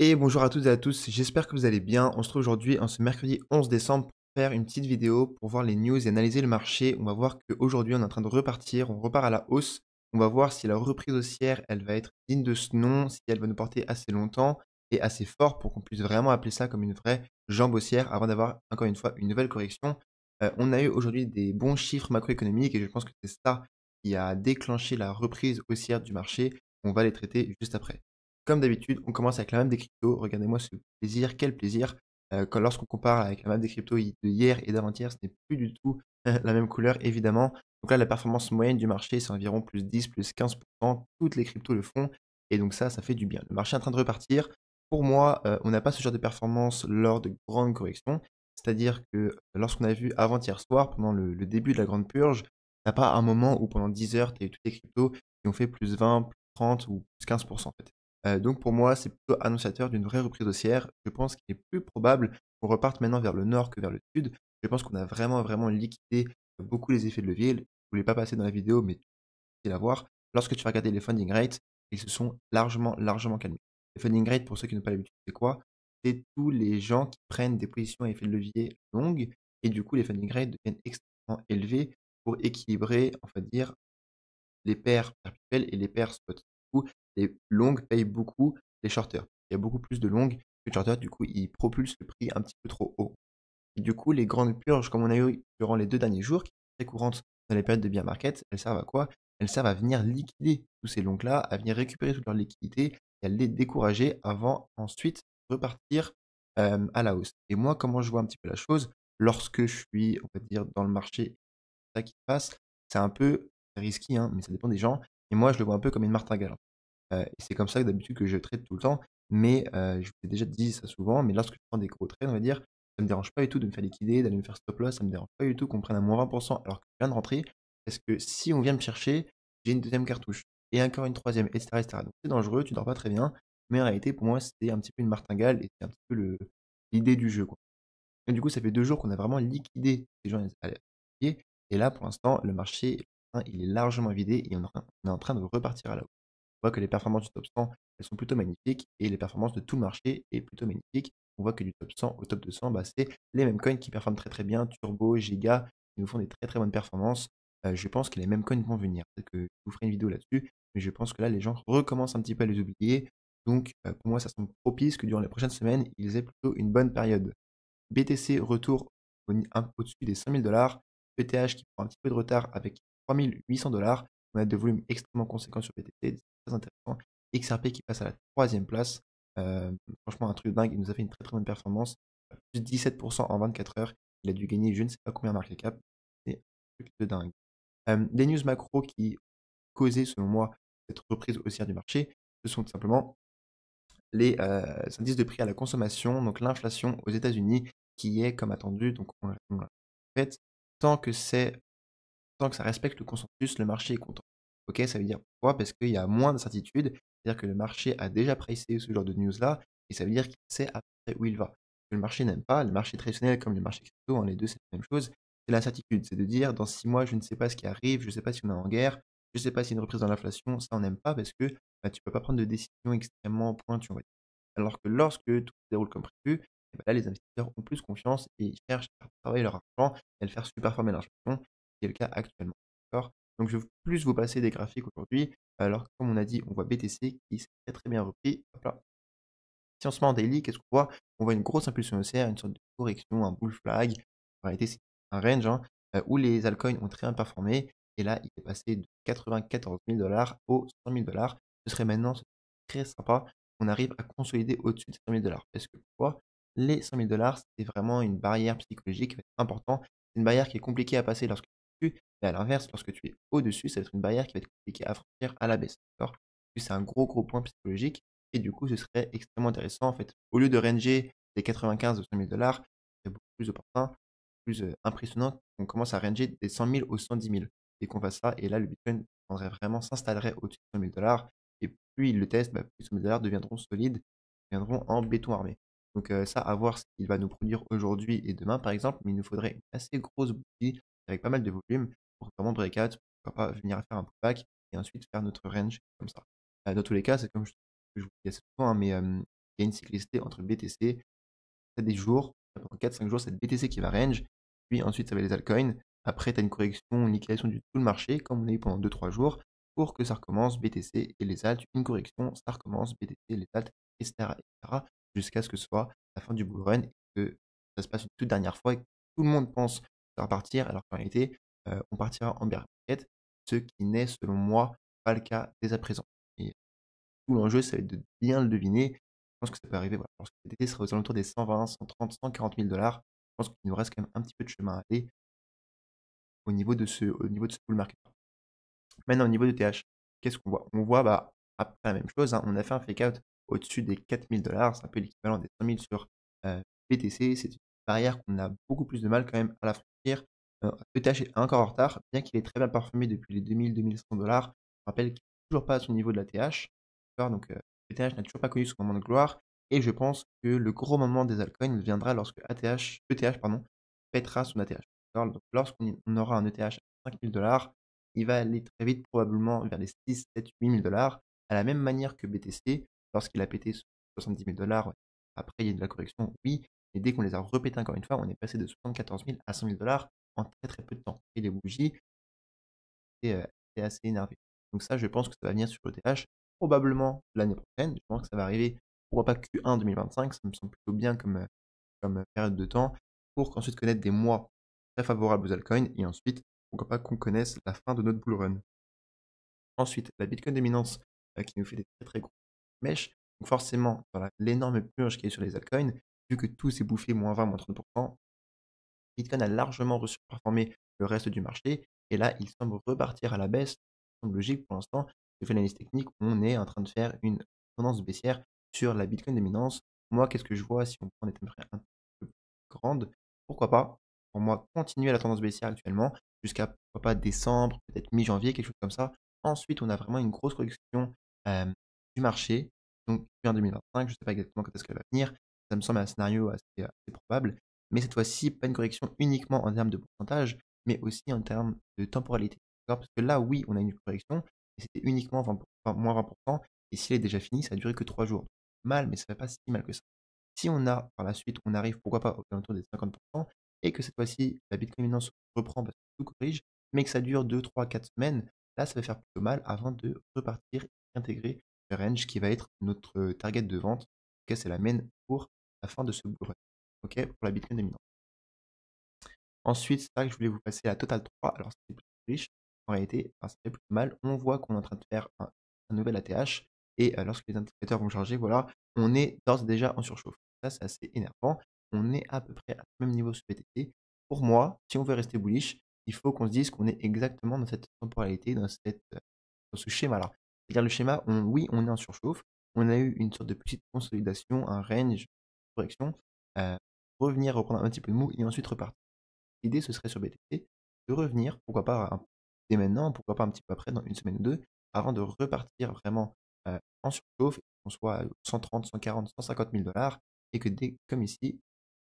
Et bonjour à toutes et à tous, j'espère que vous allez bien. On se retrouve aujourd'hui, en ce mercredi 11 décembre, pour faire une petite vidéo pour voir les news et analyser le marché. On va voir qu'aujourd'hui, on est en train de repartir, on repart à la hausse. On va voir si la reprise haussière, elle va être digne de ce nom, si elle va nous porter assez longtemps et assez fort pour qu'on puisse vraiment appeler ça comme une vraie jambe haussière avant d'avoir, encore une fois, une nouvelle correction. On a eu aujourd'hui des bons chiffres macroéconomiques et je pense que c'est ça qui a déclenché la reprise haussière du marché. On va les traiter juste après. Comme d'habitude, on commence avec la map des cryptos. Regardez-moi ce plaisir, quel plaisir. Lorsqu'on compare avec la map des cryptos de hier et d'avant-hier, ce n'est plus du tout la même couleur, évidemment. Donc là, la performance moyenne du marché, c'est environ plus 10, plus 15%. Toutes les cryptos le font. Et donc ça fait du bien. Le marché est en train de repartir. Pour moi, on n'a pas ce genre de performance lors de grandes corrections. C'est-à-dire que lorsqu'on a vu avant-hier soir, pendant le début de la grande purge, t'as pas un moment où pendant 10 heures, tu as eu toutes les cryptos qui ont fait plus 20, plus 30 ou plus 15% en fait. Donc pour moi, c'est plutôt annonciateur d'une vraie reprise haussière. Je pense qu'il est plus probable qu'on reparte maintenant vers le nord que vers le sud. Je pense qu'on a vraiment liquidé beaucoup les effets de levier. Je ne voulais pas passer dans la vidéo, mais tu la voir. Lorsque tu vas regarder les funding rates, ils se sont largement calmés. Les funding rates, pour ceux qui n'ont pas l'habitude, c'est quoi? C'est tous les gens qui prennent des positions à effet de levier longues et du coup, les funding rates deviennent extrêmement élevés pour équilibrer, on va dire, les paires perpétuelles et les paires spot. Du coup, les longues payent beaucoup les shorters. Il y a beaucoup plus de longues que de shorters, du coup, ils propulsent le prix un petit peu trop haut. Et du coup, les grandes purges, comme on a eu durant les 2 derniers jours, qui sont très courantes dans les périodes de bear market, elles servent à quoi? Elles servent à venir liquider tous ces longs-là, à venir récupérer toute leur liquidité et à les décourager avant ensuite repartir à la hausse. Et moi, comment je vois un petit peu la chose, lorsque je suis, on va dire, dans le marché ça qui se passe, c'est un peu risqué, hein, mais ça dépend des gens. Et moi, je le vois un peu comme une martingale. Et c'est comme ça que d'habitude que je trade tout le temps. Mais je vous ai déjà dit ça souvent, mais lorsque je prends des gros trades, on va dire, ça me dérange pas du tout de me faire liquider, d'aller me faire stop loss, ça me dérange pas du tout qu'on prenne un moins 20% alors que je viens de rentrer. Parce que si on vient me chercher, j'ai une deuxième cartouche et encore une troisième, etc., etc. Donc c'est dangereux, tu dors pas très bien. Mais en réalité, pour moi, c'est un petit peu une martingale et c'est un petit peu l'idée du jeu, quoi. Et du coup, ça fait 2 jours qu'on a vraiment liquidé ces gens à pied. Et là, pour l'instant, le marché, hein, il est largement vidé et on est en train de repartir à la hausse. On voit que les performances du top 100, elles sont plutôt magnifiques et les performances de tout le marché est plutôt magnifique. On voit que du top 100 au top 200, bah, c'est les mêmes coins qui performent très bien, Turbo, Giga, qui nous font des très bonnes performances. Je pense que les mêmes coins vont venir. Peut-être que je vous ferai une vidéo là-dessus, mais je pense que là, les gens recommencent un petit peu à les oublier. Donc, pour moi, ça semble propice que durant les prochaines semaines, ils aient plutôt une bonne période. BTC retour au-dessus des 5 000 $. ETH qui prend un petit peu de retard avec 3 800 $. On a des volumes extrêmement conséquents sur BTC, c'est très intéressant. XRP qui passe à la troisième place. Franchement, un truc dingue. Il nous a fait une très bonne performance. Plus 17% en 24 heures. Il a dû gagner je ne sais pas combien market cap. C'est un truc de dingue. Les news macro qui causaient, selon moi, cette reprise haussière du marché, ce sont tout simplement les indices de prix à la consommation, donc l'inflation aux États-Unis, qui est comme attendu. Donc on l'a fait, tant que c'est tant que ça respecte le consensus, le marché est content. Ok, ça veut dire pourquoi? Parce qu'il y a moins d'incertitude, c'est-à-dire que le marché a déjà pricé ce genre de news-là, et ça veut dire qu'il sait à peu près où il va. Ce que le marché n'aime pas, le marché traditionnel comme le marché crypto, hein, les deux c'est la même chose, c'est l'incertitude, c'est de dire dans 6 mois je ne sais pas ce qui arrive, je ne sais pas si on est en guerre, je ne sais pas s'il y a une reprise dans l'inflation, ça on n'aime pas parce que bah, tu ne peux pas prendre de décision extrêmement pointue, on va dire. Alors que lorsque tout se déroule comme prévu, et ben là les investisseurs ont plus confiance et ils cherchent à faire travailler leur argent et à le faire superformer l'inflation, qui est le cas actuellement. D'accord? Donc je vais plus vous passer des graphiques aujourd'hui. Alors comme on a dit, on voit BTC qui s'est très bien repris. Hop là. Si on se met en daily, qu'est-ce qu'on voit? On voit une grosse impulsion haussière, une sorte de correction, un bull flag. En réalité, c'est un range hein, où les altcoins ont très bien performé. Et là, il est passé de 94 000 $ aux 100 000 $. Ce serait maintenant très sympa qu'on arrive à consolider au-dessus de 100 000 $. Parce que pourquoi? Les 100 000 $, c'est vraiment une barrière psychologique importante. C'est une barrière qui est compliquée à passer lorsque tu es dessus. Mais à l'inverse, lorsque tu es au-dessus, ça va être une barrière qui va être compliquée à franchir à la baisse. D'accord? C'est un gros point psychologique. Et du coup, ce serait extrêmement intéressant, en fait, au lieu de ranger des 95 ou 100 000 $, c'est beaucoup plus opportun, plus impressionnant qu'on commence à ranger des 100 000 aux 110 000 et qu'on fasse ça. Et là, le Bitcoin prendrait vraiment, s'installerait au-dessus de 100 000 $. Et plus il le teste, bah, plus 100 000 $ deviendront solides, deviendront en béton armé. Donc ça, à voir ce qu'il va nous produire aujourd'hui et demain, par exemple. Mais il nous faudrait une assez grosse bougie avec pas mal de volume pour vraiment breakout, pourquoi pas venir à faire un pullback et ensuite faire notre range comme ça. Dans tous les cas, c'est comme je vous dis assez souvent, hein, mais il y a une cyclicité entre BTC, tu des jours, pendant 4-5 jours, c'est le BTC qui va range, puis ensuite ça va être les altcoins. Après, tu as une correction, une liquidation du tout le marché, comme on a eu pendant 2-3 jours, pour que ça recommence BTC et les alts, une correction, ça recommence BTC, les alts, etc., jusqu'à ce que ce soit la fin du bull run et que ça se passe une toute dernière fois et que tout le monde pense que ça va partir, alors qu'en réalité, on partira en bear market, ce qui n'est, selon moi, pas le cas dès à présent. Et tout l'enjeu, ça va être de bien le deviner. Je pense que ça peut arriver, voilà, lorsque BTC sera aux alentours des 120, 130, 140 000 dollars. Je pense qu'il nous reste quand même un petit peu de chemin à aller au niveau de ce bull market. Maintenant, au niveau de TH, qu'est-ce qu'on voit? On voit bah, après la même chose, hein, on a fait un fake out au-dessus des 4000 dollars, c'est un peu l'équivalent des 5000 sur BTC. C'est une barrière qu'on a beaucoup plus de mal quand même à la franchir. Le TH est encore en retard, bien qu'il ait très bien parfumé depuis les 2000-2100 dollars. Je rappelle qu'il n'est toujours pas à son niveau de la TH. Donc, le TH n'a toujours pas connu son moment de gloire. Et je pense que le gros moment des altcoins viendra lorsque ETH pètera son ATH. Donc, lorsqu'on aura un ETH à 5000 dollars, il va aller très vite, probablement vers les 6, 7, 8 000 dollars, à la même manière que BTC, lorsqu'il a pété 70 000 dollars. Après, il y a de la correction, oui, mais dès qu'on les a repétés encore une fois, on est passé de 74 000 à 100 000 dollars en très très peu de temps. Et les bougies, c'est assez énervé. Donc ça, je pense que ça va venir sur ETH, probablement l'année prochaine. Je pense que ça va arriver, pourquoi pas Q1 2025, ça me semble plutôt bien comme période de temps, pour qu'ensuite connaître des mois très favorables aux altcoins, et ensuite, pourquoi pas qu'on connaisse la fin de notre bull run. Ensuite, la Bitcoin dominance qui nous fait des très très gros mèches. Donc forcément, dans l'énorme purge qui est sur les altcoins, vu que tout s'est bouffé moins 20, moins 30%, Bitcoin a largement surperformé le reste du marché. Et là, il semble repartir à la baisse. Ça semble logique pour l'instant. Je fais l'analyse technique, on est en train de faire une tendance baissière sur la Bitcoin dominance. Moi, qu'est-ce que je vois si on prend des temporelles un peu plus grandes? Pourquoi pas, pour moi, continuer la tendance baissière actuellement jusqu'à, pourquoi pas, décembre, peut-être mi-janvier, quelque chose comme ça. Ensuite, on a vraiment une grosse correction du marché. Donc, en 2025, je ne sais pas exactement quand est-ce qu'elle va venir. Ça me semble un scénario assez probable. Mais cette fois-ci, pas une correction uniquement en termes de pourcentage, mais aussi en termes de temporalité. Parce que là, oui, on a une correction, et c'était uniquement 20%, moins 20%, et si elle est déjà finie, ça a duré que 3 jours. Mal, mais ça ne fait pas si mal que ça. Si on a, par la suite, on arrive, pourquoi pas, aux alentours des 50%, et que cette fois-ci, la Bitcoin dominance reprend parce que tout corrige, mais que ça dure 2, 3, 4 semaines, là, ça va faire plutôt mal avant de repartir et intégrer le range qui va être notre target de vente. En tout cas, c'est la mienne pour la fin de ce bull run. OK, pour la Bitcoin dominante. Ensuite, c'est vrai que je voulais vous passer la Total 3. Alors, c'était plutôt riche. En réalité, enfin, ça fait plutôt mal. On voit qu'on est en train de faire un nouvel ATH. Et lorsque les indicateurs vont charger, voilà, on est d'ores et déjà en surchauffe. Ça, c'est assez énervant. On est à peu près à ce même niveau sur BTC. Pour moi, si on veut rester bullish, il faut qu'on se dise qu'on est exactement dans cette temporalité, dans ce schéma-là. C'est-à-dire le schéma, oui, on est en surchauffe. On a eu une sorte de petite consolidation, un range, correction. euh, Revenir, reprendre un petit peu de mou et ensuite repartir. L'idée, ce serait sur BTC de revenir, pourquoi pas dès maintenant, pourquoi pas un petit peu après, dans une semaine ou deux, avant de repartir vraiment en surchauffe, qu'on soit à 130, 140, 150 000 dollars, et que comme ici,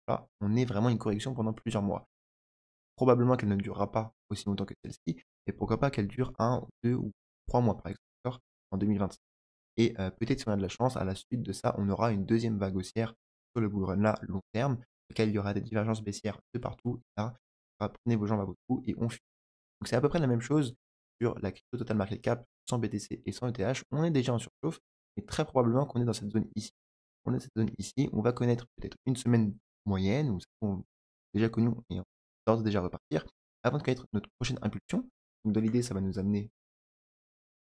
là, on ait vraiment une correction pendant plusieurs mois. Probablement qu'elle ne durera pas aussi longtemps que celle-ci, et pourquoi pas qu'elle dure 1, 2 ou 3 mois, par exemple, d'accord, en 2025. Et peut-être si on a de la chance, à la suite de ça, on aura une deuxième vague haussière sur le bull run là, long terme, lequel il y aura des divergences baissières de partout. Et là, prenez vos jambes à votre cou et on fuit. Donc c'est à peu près la même chose sur la crypto total market cap sans BTC et sans ETH. On est déjà en surchauffe, mais très probablement qu'on est dans cette zone ici. On est dans cette zone ici, on va connaître peut-être une semaine moyenne, où on déjà connu et on va déjà repartir, avant de connaître notre prochaine impulsion. Donc dans l'idée, ça va nous amener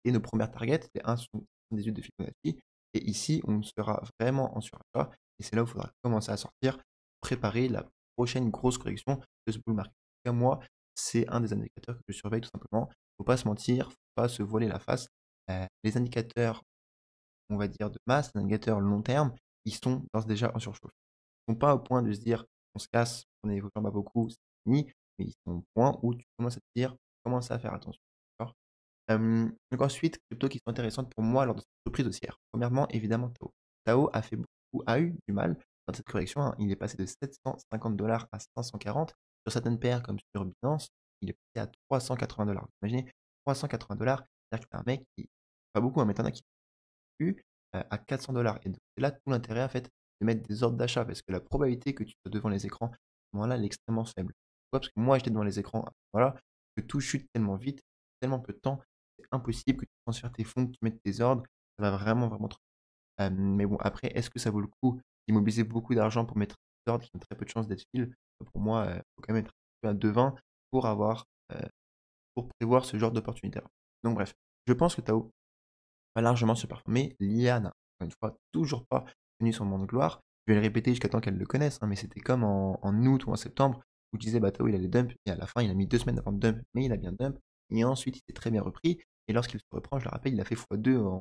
et nos premières targets, les 1,78 de Fibonacci. Et ici, on sera vraiment en surachat. Et c'est là où il faudra commencer à sortir, préparer la prochaine grosse correction de ce bull market. En tout cas, moi, c'est un des indicateurs que je surveille tout simplement. Il ne faut pas se mentir, il ne faut pas se voiler la face. Les indicateurs, on va dire, de masse, les indicateurs long terme, ils sont d'ores et déjà en surchauffe. Ils ne sont pas au point de se dire, on se casse, on a vos jambes à beaucoup, c'est fini. Mais ils sont au point où tu commences à te dire, commence à faire attention. Donc ensuite, cryptos qui sont intéressantes pour moi lors de cette reprise haussière. Premièrement, évidemment, Tao. Tao a eu du mal dans cette correction, hein. Il est passé de 750 dollars à 540. Sur certaines paires, comme sur Binance, il est passé à 380 dollars. Imaginez, 380 dollars, c'est-à-dire que c'est un mec qui, pas beaucoup, hein, mais t'en as qui eu. à 400 et donc c'est là tout l'intérêt en fait de mettre des ordres d'achat parce que la probabilité que tu sois devant les écrans, à ce moment-là, elle est extrêmement faible. Pourquoi? Parce que moi, j'étais devant les écrans, voilà, que tout chute tellement vite, tellement peu de temps, c'est impossible que tu transfères tes fonds, que tu mettes tes ordres, ça va vraiment, vraiment trop. Mais bon, après, est-ce que ça vaut le coup d'immobiliser beaucoup d'argent pour mettre des ordres qui ont très peu de chances d'être fil? Pour moi, faut quand même être un peu à devin pour avoir, pour prévoir ce genre d'opportunité-là. Donc bref, je pense que Tao va largement surperformer. L'IA n'a, encore une fois, toujours pas tenu son moment de gloire. Je vais le répéter jusqu'à temps qu'elle le connaisse, hein, mais c'était comme en août ou en septembre où je disais, bah, Tao, il allait dump et à la fin, il a mis 2 semaines avant de dump, mais il a bien dump et ensuite, il s'est très bien repris et lorsqu'il se reprend, je le rappelle, il a fait x2 en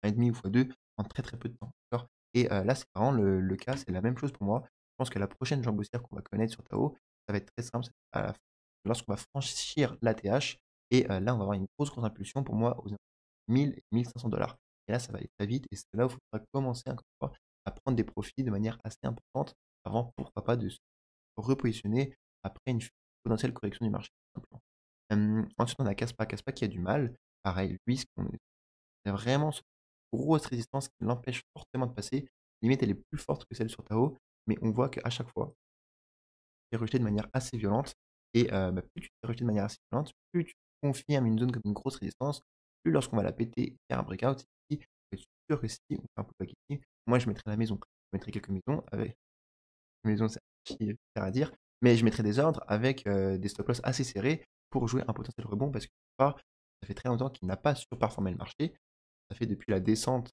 1,5 ou x2 en très, très peu de temps, d'accord? Et là, c'est vraiment le cas, c'est la même chose pour moi. Je pense que la prochaine jambe haussière qu'on va connaître sur Tao, ça va être très simple, c'est à la lorsqu'on va franchir l'ATH et là, on va avoir une grosse, grosse impulsion pour moi aux 1000 et 1 500 et là, ça va aller très vite et c'est là où il faudra commencer encore une fois à prendre des profits de manière assez importante avant, pourquoi pas, de se repositionner après une potentielle correction du marché, tout simplement. Ensuite, on a Kaspa. Kaspa qui a du mal. Pareil, lui, il y a vraiment cette grosse résistance qui l'empêche fortement de passer. Limite, elle est plus forte que celle sur Tao, mais on voit qu'à chaque fois, il est rejeté de manière assez violente et bah, plus tu es rejeté de manière assez violente, plus tu confirmes une zone comme une grosse résistance, plus lorsqu'on va la péter, faire un breakout ici, je suis sûr que si on fait un pullback ici, moi je mettrais la maison. Je mettrais quelques maisons avec maison, c'est archi cher à dire, mais je mettrais des ordres avec, des stop loss assez serrés pour jouer un potentiel rebond parce que ça fait très longtemps qu'il n'a pas surperformé le marché. Ça fait depuis la descente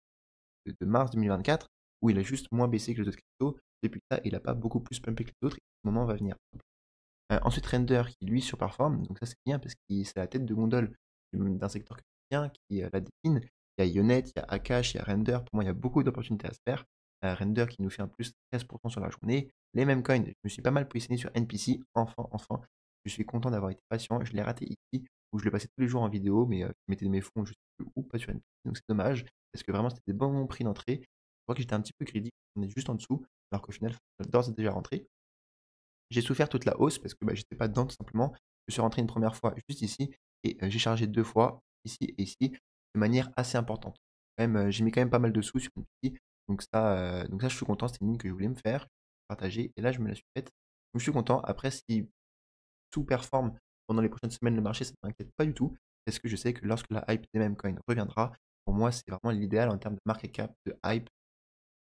de mars 2024 où il a juste moins baissé que les autres cryptos. Depuis ça, il n'a pas beaucoup plus pumpé que les autres et ce moment va venir. Ensuite Render qui lui surperforme, donc ça c'est bien parce que c'est la tête de gondole d'un secteur que j'aime bien qui, la dessine. Il y a Ionet, il y a Akash, il y a Render. Pour moi, il y a beaucoup d'opportunités à se faire. Render qui nous fait un plus 13% sur la journée. Les mêmes coins, je me suis pas mal positionné sur NPC. Enfin, enfin, je suis content d'avoir été patient. Je l'ai raté ici où je le passais tous les jours en vidéo, mais je mettais mes fonds je sais plus où, pas sur NPC, donc c'est dommage parce que vraiment c'était des bons prix d'entrée. Je crois que j'étais un petit peu crédit, on est juste en dessous, alors qu'au final, d'ores et déjà rentré. J'ai souffert toute la hausse parce que, bah, j'étais pas dedans tout simplement. Je suis rentré une première fois juste ici et j'ai chargé 2 fois, ici et ici, de manière assez importante. Quand même, j'ai mis quand même pas mal de sous sur une petite, donc ça je suis content, c'était une ligne que je voulais me faire, partager et là je me la suis faite. Donc je suis content. Après si tout performe pendant les prochaines semaines, le marché, ça ne m'inquiète pas du tout parce que je sais que lorsque la hype des mêmes coins reviendra, pour moi, c'est vraiment l'idéal en termes de market cap, de hype,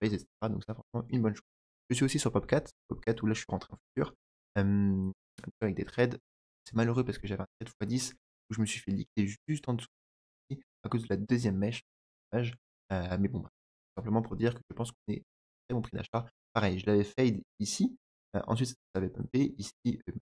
et cetera. Donc ça, franchement, une bonne chose. Je suis aussi sur Popcat, Popcat où là, je suis rentré en futur, un peu avec des trades. C'est malheureux parce que j'avais un trade x10 où je me suis fait liquider juste en dessous à cause de la deuxième mèche. Dommage. Mais bon, bref, simplement pour dire que je pense qu'on est très bon prix d'achat. Pareil, je l'avais fade ici, ensuite ça avait pumpé. Ici,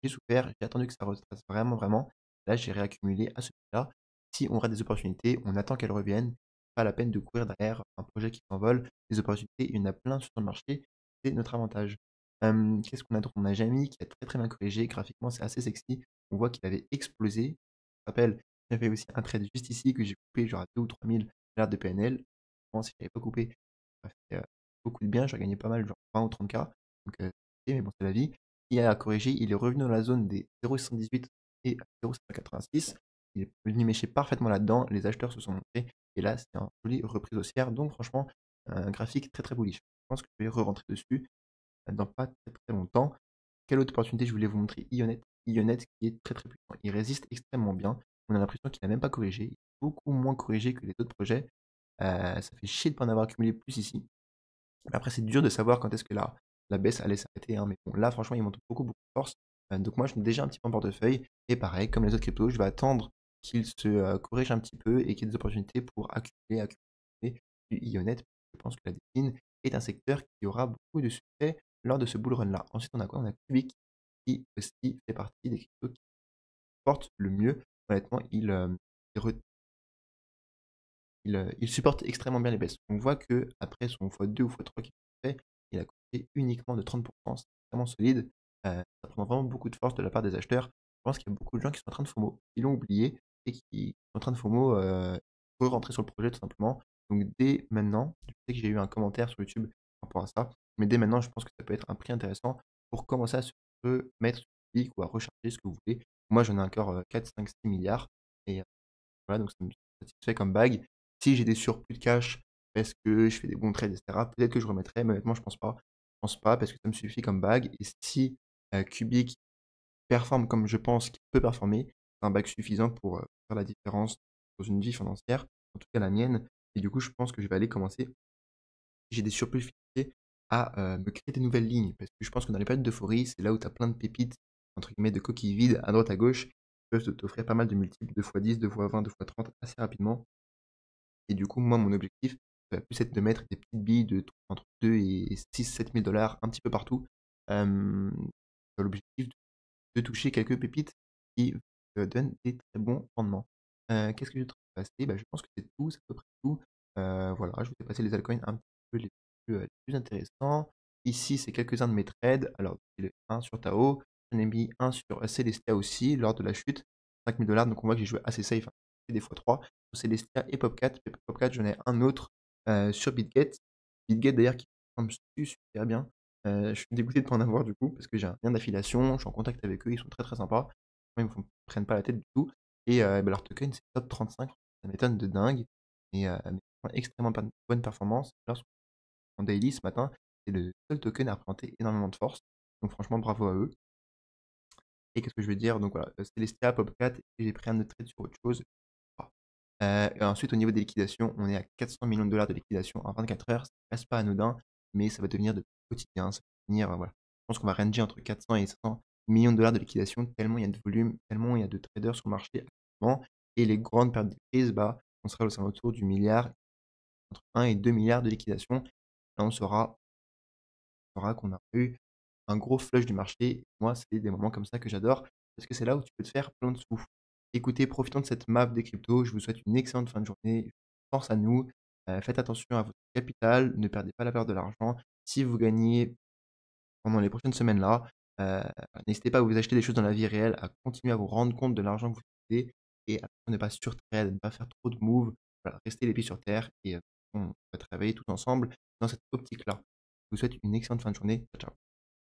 j'ai souffert, j'ai attendu que ça retrace vraiment, vraiment. Là, j'ai réaccumulé à ce prix-là. Si on rate des opportunités, on attend qu'elles reviennent. Pas la peine de courir derrière un projet qui s'envole. Les opportunités, il y en a plein sur le marché. C'est notre avantage. Qu'est-ce qu'on a d'autre? On a Jamy qui a très très bien corrigé. Graphiquement, c'est assez sexy. On voit qu'il avait explosé. Je rappelle, j'avais aussi un trade juste ici que j'ai coupé genre à 2 ou 3 000 de PNL. Je pense si je n'avais pas coupé, ça fait beaucoup de bien. J'ai gagné pas mal, genre 20 ou 30K. Donc, mais bon, c'est la vie. Il a corrigé, il est revenu dans la zone des 0,78 et 0,86. Il est venu mécher parfaitement là-dedans. Les acheteurs se sont montrés. Et là, c'est un joli reprise haussière. Donc, franchement, un graphique très très bullish. Je pense que je vais re-rentrer dessus dans pas très très longtemps. Quelle autre opportunité je voulais vous montrer? Ionet. Ionet qui est très très puissant. Il résiste extrêmement bien. On a l'impression qu'il n'a même pas corrigé. Il est beaucoup moins corrigé que les autres projets. Ça fait chier de ne pas en avoir accumulé plus ici. Mais après, c'est dur de savoir quand est-ce que la baisse allait s'arrêter, hein. Mais bon, là, franchement, il montre beaucoup, beaucoup de force. Donc moi, je mets déjà un petit peu en portefeuille. Et pareil, comme les autres cryptos, je vais attendre qu'il se corrige un petit peu et qu'il y ait des opportunités pour accumuler du Ionet. Je pense que la dépine est un secteur qui aura beaucoup de succès lors de ce bull run-là. Ensuite, on a quoi? On a Cubic qui aussi fait partie des cryptos qui portent le mieux. Honnêtement, il il supporte extrêmement bien les baisses. On voit que après son x2 ou x3 qu'il a fait, il a coûté uniquement de 30. C'est vraiment solide. Ça prend vraiment beaucoup de force de la part des acheteurs. Je pense qu'il y a beaucoup de gens qui sont en train de FOMO, qui l'ont oublié et qui sont en train de FOMO, re-rentrer sur le projet tout simplement. Donc dès maintenant, je sais que j'ai eu un commentaire sur YouTube par rapport à ça, mais dès maintenant, je pense que ça peut être un prix intéressant pour commencer à se remettre sur le pic ou à recharger ce que vous voulez. Moi, j'en ai encore 4, 5, 6 milliards et voilà, donc ça me satisfait comme bague. Si j'ai des surplus de cash Est-ce que je fais des bons trades et cetera? Peut-être que je remettrai, mais honnêtement, je pense pas. Je pense pas parce que ça me suffit comme bague et si, Cubic performe comme je pense qu'il peut performer, c'est un bac suffisant pour, faire la différence dans une vie financière, en tout cas la mienne et du coup, je pense que je vais aller commencer, si j'ai des surplus financiers, à, me créer des nouvelles lignes parce que je pense que dans les périodes d'euphorie, c'est là où tu as plein de «pépites» entre guillemets, de coquilles vides à droite à gauche, qui peuvent t'offrir pas mal de multiples, 2 fois 10, 2 fois 20, 2 fois 30 assez rapidement et du coup, moi, mon objectif, ça va plus être de mettre des petites billes de entre 2 et 6 000 7 000 un petit peu partout, dans l'objectif de toucher quelques pépites qui, donnent des très bons rendements. Qu'est-ce que je vais te passer? Bah, je pense que c'est tout, c'est à peu près tout. Voilà, je vous ai passé les altcoins un petit peu les plus intéressants. Ici, c'est quelques-uns de mes trades. Alors, j'ai le 1 sur Tao, j'en ai mis un sur Celestia aussi lors de la chute, 5 000 donc on voit que j'ai joué assez safe, hein, des fois 3 sur Celestia et Popcat. Et Popcat, j'en ai un autre, sur BitGet. BitGet d'ailleurs qui performe super bien. Je suis dégoûté de pas en avoir du coup, parce que j'ai un lien d'affiliation, je suis en contact avec eux, ils sont très, très sympas. Ils me prennent pas la tête du tout et bah, leur token, c'est top 35, ça m'étonne de dingue mais extrêmement bonne performance. Là, en daily ce matin, c'est le seul token à représenter énormément de force, donc franchement bravo à eux. Et qu'est-ce que je veux dire? Donc voilà, Celestia, Popcat et j'ai pris un autre trade sur autre chose. Et ensuite au niveau des liquidations, on est à 400 millions de dollars de liquidation en 24 heures. Ça reste pas anodin, mais ça va devenir de quotidien. Ça va devenir, voilà. Je pense qu'on va ranger entre 400 et 500 millions de dollars de liquidation tellement il y a de volume, tellement il y a de traders sur le marché actuellement et les grandes périodes de crise, bah, on sera aux alentours du milliard, entre 1 et 2 milliards de liquidation. Là, on saura qu'on a eu un gros flush du marché. Moi, c'est des moments comme ça que j'adore parce que c'est là où tu peux te faire plein de sous. Écoutez, profitons de cette map des cryptos. Je vous souhaite une excellente fin de journée. Force à nous. Faites attention à votre capital. Ne perdez pas la valeur de l'argent. Si vous gagnez pendant les prochaines semaines-là, euh, n'hésitez pas à vous acheter des choses dans la vie réelle, à continuer à vous rendre compte de l'argent que vous avez et à ne pas surtrade, à ne pas faire trop de moves. Voilà, restez les pieds sur terre et on va travailler tous ensemble dans cette optique-là. Je vous souhaite une excellente fin de journée. Ciao, ciao.